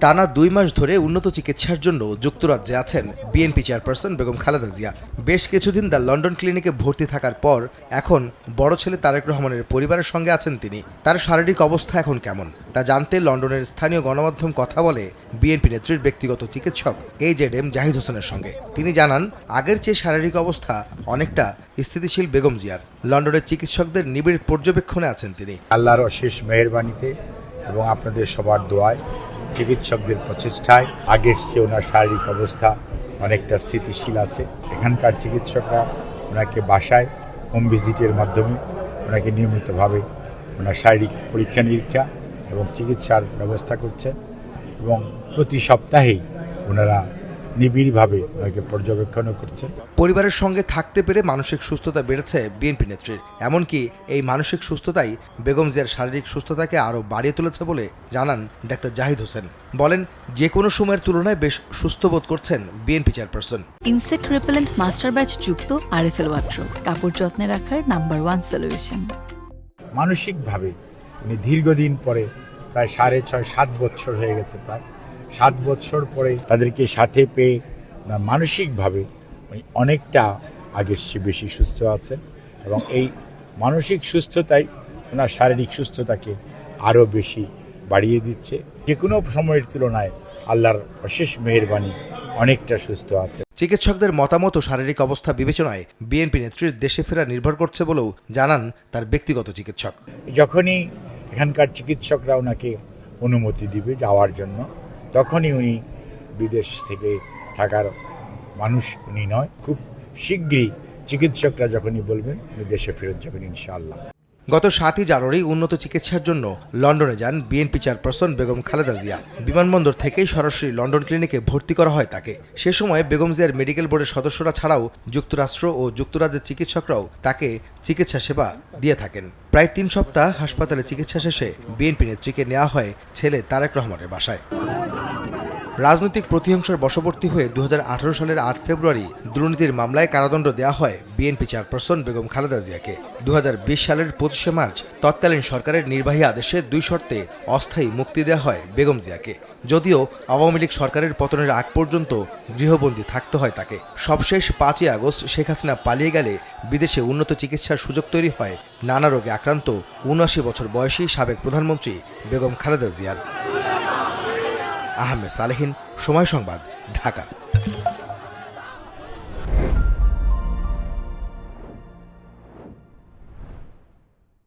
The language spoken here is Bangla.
টানা 2 মাস ধরে উন্নত চিকিৎসার জন্য যুক্তরাজ্যে আছেন বিএনপি চেয়ারপারসন বেগম খালেদা জিয়া। বেশ কিছুদিন দ্য লন্ডন ক্লিনিকে ভর্তি থাকার পর এখন বড় ছেলে তারেক রহমানের পরিবারের সঙ্গে আছেন তিনি। তার শারীরিক অবস্থা এখন কেমন তা জানতে লন্ডনের স্থানীয় গণমাধ্যম কথা বলে বিএনপি নেত্রীর ব্যক্তিগত চিকিৎসক AZM জাহিদ হোসেনের সঙ্গে। তিনি জানান, আগের চেয়ে শারীরিক অবস্থা অনেকটা স্থিতিশীল বেগম জিয়ার। লন্ডনের চিকিৎসকদের নিবিড় পর্যবেক্ষণে আছেন তিনি। আল্লাহর অশেষ মেহেরবানিতে এবং আপনাদের সবার দোয়ায়, চিকিৎসকদের প্রচেষ্টায় আগের চেয়ে ওনার শারীরিক অবস্থা অনেকটা স্থিতিশীল আছে। এখানকার চিকিৎসকরা ওনাকে বাসায় হোম ভিজিটের মাধ্যমে ওনাকে নিয়মিতভাবে ওনার শারীরিক পরীক্ষা নিরীক্ষা এবং চিকিৎসার ব্যবস্থা করছেন এবং প্রতি সপ্তাহেই ওনারা নিবিড়ভাবে ওনাকে পর্যবেক্ষণও করছেন। পরিবারের সঙ্গে থাকতে পেরে মানসিক সুস্থতা বেড়েছে বিএনপি নেত্রীর। এমনকি এই মানসিক সুস্থতাই বেগম জিয়ার শারীরিক সুস্থতাকে আরও বাড়িয়ে তুলেছে বলে জানান ডাক্তার জাহিদ হোসেন। বলেন, যে কোনো সময়ের তুলনায় বেশ সুস্থ বোধ করছেন BNP chairperson. Insect repellent master batch যুক্ত আরএফএল ওয়ার্ড্রোব, কাপড় যত্নে রাখার নাম্বার 1 সলিউশন। মানসিকভাবে উনি দীর্ঘদিন পরে প্রায় 6.5-7 বছর হয়ে গেছে, প্রায় 7 বছর পরে তাদেরকে সাথে পেয়ে মানসিকভাবে উনি অনেকটা আগের চেয়ে বেশি সুস্থ আছেন এবং এই মানসিক সুস্থতাই ওনার শারীরিক সুস্থতাকে আরও বেশি বাড়িয়ে দিচ্ছে। যে কোনো সময়ের তুলনায় আল্লাহর অশেষ মেহেরবানি অনেকটা সুস্থ আছে। চিকিৎসকদের মতামত ও শারীরিক অবস্থা বিবেচনায় বিএনপি নেত্রীর দেশে ফেরা নির্ভর করছে বলেও জানান তার ব্যক্তিগত চিকিৎসক। যখনই এখানকার চিকিৎসকরা ওনাকে অনুমতি দিবে যাওয়ার জন্য, তখনই উনি বিদেশ থেকে থাকার মানুষ উনি নয়। খুব শীঘ্রই চিকিৎসকরা যখনই বলবেন উনি দেশে ফেরত যাবেন ইনশাআল্লাহ। গত 7 জানুয়ারি উন্নত চিকিৎসার জন্য লন্ডনে যান বিএনপি চেয়ারপারসন বেগম খালেদা জিয়া। বিমানবন্দর থেকেই সরাসরি লন্ডন ক্লিনিকে ভর্তি করা হয় তাকে। সে সময় বেগম জিয়ার মেডিকেল বোর্ডের সদস্যরা ছাড়াও যুক্তরাষ্ট্র ও যুক্তরাজ্যের চিকিৎসকরাও তাকে চিকিৎসা সেবা দিয়ে থাকেন। প্রায় 3 সপ্তাহ হাসপাতালে চিকিৎসা শেষে বিএনপি নেত্রীকে নেওয়া হয় ছেলে তারেক রহমানের বাসায়। রাজনৈতিক প্রতিহিংসার বশবর্তী হয়ে 2018 সালের 8 ফেব্রুয়ারি দুর্নীতির মামলায় কারাদণ্ড দেওয়া হয় বিএনপি চেয়ারপারসন বেগম খালেদা জিয়াকে। 2020 সালের 25শে মার্চ তৎকালীন সরকারের নির্বাহী আদেশে 2 শর্তে অস্থায়ী মুক্তি দেওয়া হয় বেগম জিয়াকে। যদিও আওয়ামী লীগ সরকারের পতনের আগ পর্যন্ত গৃহবন্দী থাকতে হয় তাকে। সবশেষ 5ই আগস্ট শেখ হাসিনা পালিয়ে গেলে বিদেশে উন্নত চিকিৎসার সুযোগ তৈরি হয় নানা রোগে আক্রান্ত 79 বছর বয়সী সাবেক প্রধানমন্ত্রী বেগম খালেদা জিয়ার। আহমেদ সালেহীন, সময় সংবাদ, ঢাকা।